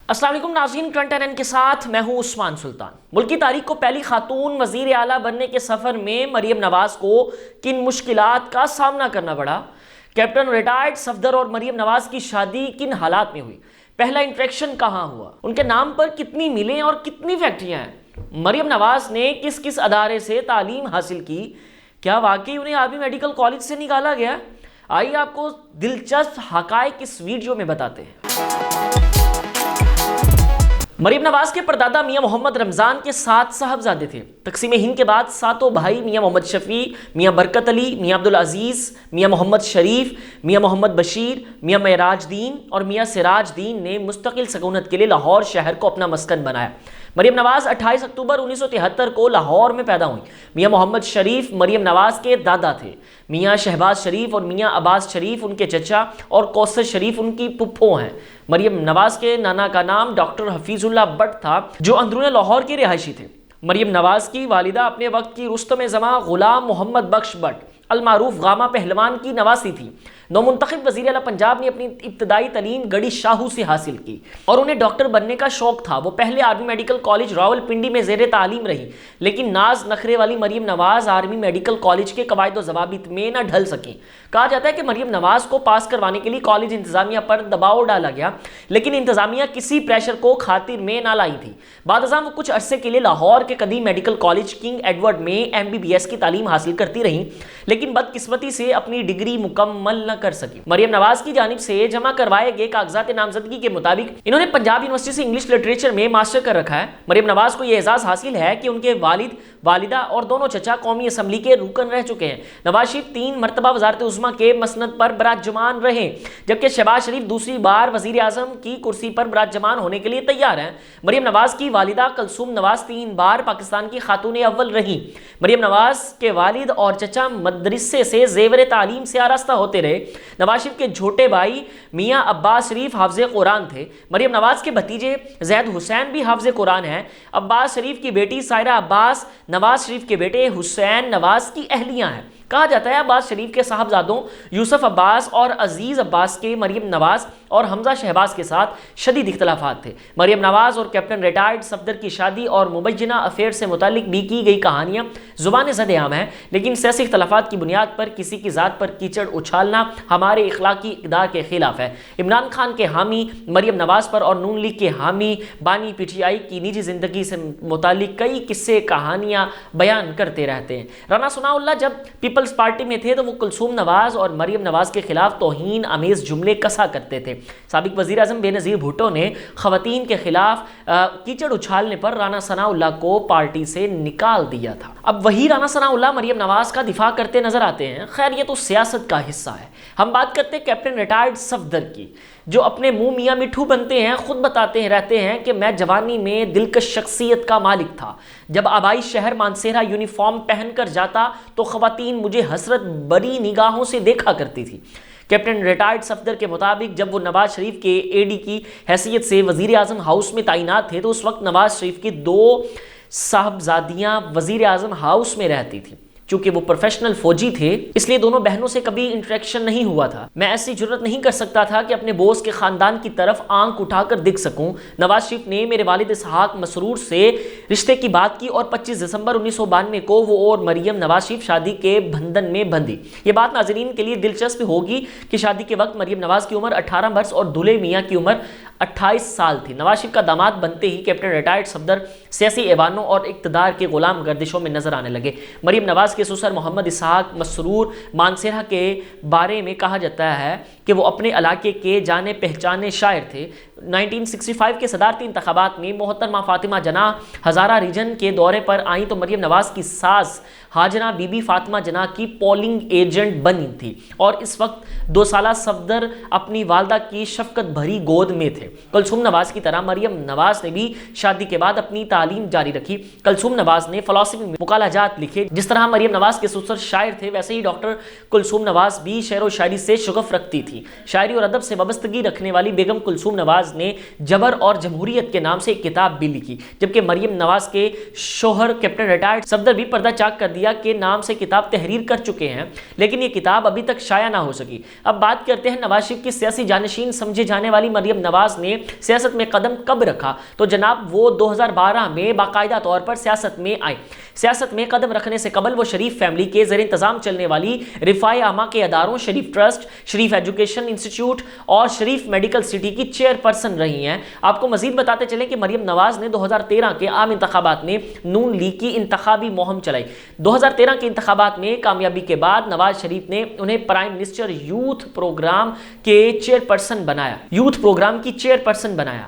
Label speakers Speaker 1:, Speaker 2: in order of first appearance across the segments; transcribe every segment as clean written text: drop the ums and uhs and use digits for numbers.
Speaker 1: السلام علیکم ناظرین، کرنٹ NN کے ساتھ میں ہوں عثمان سلطان۔ ملک کی تاریخ کو پہلی خاتون وزیر اعلیٰ بننے کے سفر میں مریم نواز کو کن مشکلات کا سامنا کرنا پڑا؟ کیپٹن ریٹائرڈ صفدر اور مریم نواز کی شادی کن حالات میں ہوئی؟ پہلا انٹریکشن کہاں ہوا؟ ان کے نام پر کتنی ملیں اور کتنی فیکٹریاں ہیں؟ مریم نواز نے کس کس ادارے سے تعلیم حاصل کی؟ کیا واقعی انہیں آرمی میڈیکل کالج سے نکالا گیا؟ آئیے آپ کو دلچسپ حقائق اس ویڈیو میں بتاتے ہیں۔ مریم نواز کے پردادا میاں محمد رمضان کے 7 صاحبزادے تھے۔ تقسیم ہند کے بعد 7 بھائی میاں محمد شفیع، میاں برکت علی، میاں عبدالعزیز، میاں محمد شریف، میاں محمد بشیر، میاں معراج دین اور میاں سراج دین نے مستقل سکونت کے لیے لاہور شہر کو اپنا مسکن بنایا۔ مریم نواز 28 اکتوبر 1973 کو لاہور میں پیدا ہوئیں۔ میاں محمد شریف مریم نواز کے دادا تھے۔ میاں شہباز شریف اور میاں عباس شریف ان کے چچا اور کوثر شریف ان کی پھپھو ہیں۔ مریم نواز کے نانا کا نام ڈاکٹر حفیظ اللہ بٹ تھا، جو اندرون لاہور کے رہائشی تھے۔ مریم نواز کی والدہ اپنے وقت کی رستم زماں غلام محمد بخش بٹ المعروف غامہ پہلوان کی نواسی تھی۔ نومنتخب وزیر اعلیٰ پنجاب نے اپنی ابتدائی تعلیم گڑھی شاہو سے حاصل کی اور انہیں ڈاکٹر بننے کا شوق تھا۔ وہ پہلے آرمی میڈیکل کالج راولپنڈی میں زیر تعلیم رہی، لیکن ناز نخرے والی Maryam Nawaz army medical college کے قواعد و ضوابط میں نہ ڈھل سکیں۔ کہا جاتا ہے کہ مریم نواز کو پاس کروانے کے لیے کالج انتظامیہ پر دباؤ ڈالا گیا، لیکن انتظامیہ کسی پریشر کو خاطر میں نہ لائی تھی۔ بعد ازاں وہ کچھ عرصے کے لیے لاہور کے قدیم میڈیکل کالج کنگ ایڈورڈ میں MBBS کی تعلیم حاصل کرتی رہیں، لیکن بدقسمتی سے اپنی ڈگری مکمل نہ کر سکی۔ مریم نواز کی جانب سے جمع کروائے گئے کاغذات نامزدگی کے مطابق انہوں نے پنجاب یونیورسٹی سے انگلش لٹریچر میں ماسٹر کر رکھا ہے۔ مریم نواز کو یہ اعزاز حاصل ہے کہ ان کے والد، والدہ اور دونوں چچا قومی اسمبلی کے رکن رہ چکے ہیں۔ نواز شریف 3 مرتبہ وزارت عظمیٰ کے مسند پر براجمان رہے، جبکہ شہباز شریف دوسری بار وزیر اعظم کی کرسی پر براجمان ہونے کے لیے تیار ہیں۔ مریم نواز کی والدہ کلثوم نواز 3 بار پاکستان کی خاتون اول رہیں۔ مریم نواز کے والد اور چچا مدرسے سے زیور تعلیم سے آراستہ ہوتے رہے۔ نواز شریف کے چھوٹے بھائی میاں عباس شریف حافظ قرآن تھے۔ مریم نواز کے بھتیجے زید حسین بھی حافظ قرآن ہیں۔ عباس شریف کی بیٹی سائرہ عباس نواز شریف کے بیٹے حسین نواز کی اہلیہ ہیں۔ کہا جاتا ہے عباس شریف کے صاحبزادوں یوسف عباس اور عزیز عباس کے مریم نواز اور حمزہ شہباز کے ساتھ شدید اختلافات تھے۔ مریم نواز اور کیپٹن ریٹائرڈ صفدر کی شادی اور مبینہ افیئر سے متعلق بھی کی گئی کہانیاں زبان زد عام ہیں، لیکن سیاسی اختلافات کی بنیاد پر کسی کی ذات پر کیچڑ اچھالنا ہمارے اخلاقی اقدار کے خلاف ہے۔ عمران خان کے حامی مریم نواز پر اور نون لیگ کے حامی بانی PTI کی نجی زندگی سے متعلق کئی قصے کہانیاں بیان کرتے رہتے ہیں۔ رانا ثناء اللہ جب پیپلز پارٹی میں تھے تو وہ کلثوم نواز اور مریم نواز کے خلاف توہین آمیز جملے کسا کرتے تھے۔ سابق وزیر اعظم بے نظیر بھٹو نے خواتین کے خلاف کیچڑ اچھالنے پر رانا ثناء اللہ کو پارٹی سے نکال دیا تھا۔ اب وہی رانا ثناء اللہ مریم نواز کا دفاع کرتے نظر آتے ہیں۔ خیر یہ تو سیاست کا حصہ ہے۔ ہم بات کرتے ہیں کیپٹن ریٹائرڈ صفدر کی، جو اپنے منہ میاں مٹھو بنتے ہیں، خود بتاتے رہتے ہیں کہ میں جوانی میں دلکش شخصیت کا مالک تھا۔ جب آبائی شہر مانسہرہ یونیفارم پہن کر جاتا تو خواتین مجھے حسرت بری نگاہوں سے دیکھا کرتی تھی۔ کیپٹن ریٹائرڈ صفدر کے مطابق جب وہ نواز شریف کے AD کی حیثیت سے وزیر اعظم ہاؤس میں تعینات تھے تو اس وقت نواز شریف کی 2 صاحبزادیاں وزیر اعظم ہاؤس میں رہتی تھیں۔ چونکہ وہ پروفیشنل فوجی تھے، اس لیے دونوں بہنوں سے کبھی انٹریکشن نہیں ہوا تھا۔ میں ایسی جرت نہیں کر سکتا تھا کہ اپنے بوس کے خاندان کی طرف آنکھ اٹھا کر دیکھ سکوں۔ نواز شریف نے میرے والد اسحاق مسرور سے رشتے کی بات کی اور 25 دسمبر 1992 کو وہ اور مریم نواز شریف شادی کے بندھن میں بندھی۔ یہ بات ناظرین کے لیے دلچسپ ہوگی کہ شادی کے وقت مریم نواز کی عمر 18 برس اور دولہے میاں کی عمر 28 سال تھی۔ نواز شریف کا داماد بنتے ہی کیپٹن ریٹائرڈ صفدر سیاسی ایوانوں اور اقتدار کے غلام گردشوں میں نظر آنے لگے۔ مریم نواز کے سسر محمد اسحاق مسرور مانسہرہ کے بارے میں کہا جاتا ہے کہ وہ اپنے علاقے کے جانے پہچانے شاعر تھے۔ 1965 کے صدارتی انتخابات میں محترمہ فاطمہ جناح ہزارہ ریجن کے دورے پر آئیں تو مریم نواز کی ساس حاجنہ بی بی فاطمہ جناح کی پولنگ ایجنٹ بنی تھی اور اس وقت 2 سالہ صفدر اپنی والدہ کی شفقت بھری گود میں تھے۔ کلثوم نواز کی طرح مریم نواز نے بھی شادی کے بعد اپنی تعلیم جاری رکھی۔ کلثوم نواز نے فلسفی میں مقالہ جات لکھے۔ جس طرح مریم نواز کے سسر شاعر تھے، ویسے ہی ڈاکٹر کلثوم نواز بھی شعر و شاعری سے شغف رکھتی تھی۔ شاعری اور ادب سے وابستگی رکھنے والی بیگم کلثوم نواز نواز نے جبر اور جمہوریت کے نام سے ایک کتاب بھی لکھی، جبکہ مریم نواز کے شوہر کیپٹن ریٹائرڈ صفدر بھی پردہ چاک کر دیا کہ نام سے کتاب تحریر کر چکے ہیں، لیکن یہ کتاب ابھی تک شائع نہ ہو سکی۔ اب بات کرتے ہیں نواز شریف کی سیاسی جانشین سمجھے جانے والی مریم نواز نے سیاست میں قدم کب رکھا، تو جناب وہ 2012 میں باقاعدہ طور پر سیاست میں آئے۔ سیاست میں قدم رکھنے سے قبل وہ شریف فیملی کے زیر انتظام چلنے والی رفاع عامہ کے اداروں شریف ٹرسٹ، شریف ایجوکیشن انسٹیٹیوٹ اور شریف میڈیکل سٹی کی چیئر پرسن رہی ہیں۔ آپ کو مزید بتاتے چلیں کہ مریم نواز نے 2013 کے عام انتخابات میں نون لیگ کی انتخابی مہم چلائی۔ 2013 کے انتخابات میں کامیابی کے بعد نواز شریف نے انہیں پرائم منسٹر یوتھ پروگرام کی چیئر پرسن بنایا۔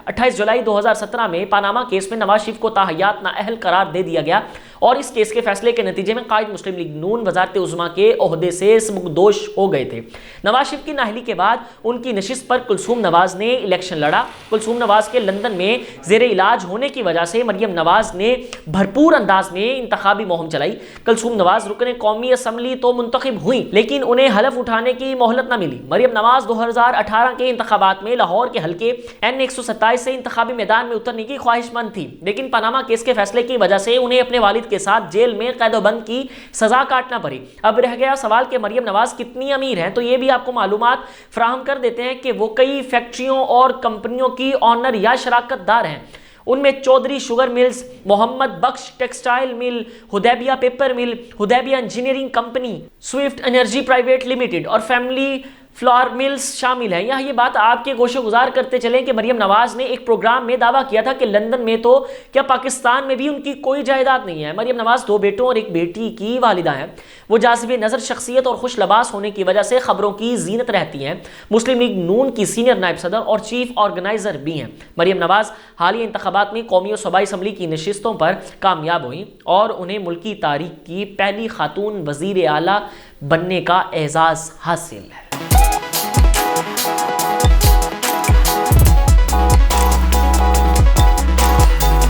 Speaker 1: 28 جولائی 2017 میں پاناما کیس میں نواز شریف کو تاحیات نااہل قرار دے دیا گیا اور اس کیس کے فیصلے کے نتیجے میں قائد مسلم لیگ نون وزارت عظمیٰ کے عہدے سے سبکدوش ہو گئے تھے۔ نواز شریف کی نااہلی کے بعد ان کی نشست پر کلثوم نواز نے الیکشن لڑا۔ کلثوم نواز کے لندن میں زیر علاج ہونے کی وجہ سے مریم نواز نے بھرپور انداز میں انتخابی مہم چلائی۔ کلثوم نواز رکن قومی اسمبلی تو منتخب ہوئیں، لیکن انہیں حلف اٹھانے کی مہلت نہ ملی۔ مریم نواز 2018 کے انتخابات میں لاہور کے حلقے N127 سے انتخابی میدان میں اترنے کی خواہش مند تھی، لیکن پاناما کیس کے فیصلے کی وجہ سے انہیں اپنے والد کے ساتھ جیل میں قید و بند کی سزا کاٹنا پڑی۔ اب رہ گیا سوال کہ مریم نواز کتنی امیر ہیں، تو یہ بھی آپ کو معلومات فراہم کر دیتے ہیں کہ وہ کئی فیکٹریوں اور کمپنیوں کی آنر یا شراکت دار ہیں۔ ان میں Chaudhry sugar mills, Muhammad Bakhsh textile mill, Hudaibiya paper mill, Hudaibiya engineering company, Swift energy private limited اور فیملی فلار ملز شامل ہیں۔ یہاں یہ بات آپ کے گوشے گزار کرتے چلیں کہ مریم نواز نے ایک پروگرام میں دعویٰ کیا تھا کہ لندن میں تو کیا پاکستان میں بھی ان کی کوئی جائیداد نہیں ہے۔ مریم نواز 2 بیٹوں اور 1 بیٹی کی والدہ ہیں۔ وہ جاذب نظر شخصیت اور خوش لباس ہونے کی وجہ سے خبروں کی زینت رہتی ہیں۔ مسلم لیگ نون کی سینئر نائب صدر اور چیف آرگنائزر بھی ہیں۔ مریم نواز حالیہ انتخابات میں قومی اور صوبائی اسمبلی کی نشستوں پر کامیاب ہوئیں اور انہیں ملکی تاریخ کی پہلی خاتون وزیر اعلیٰ بننے کا اعزاز حاصل ہے۔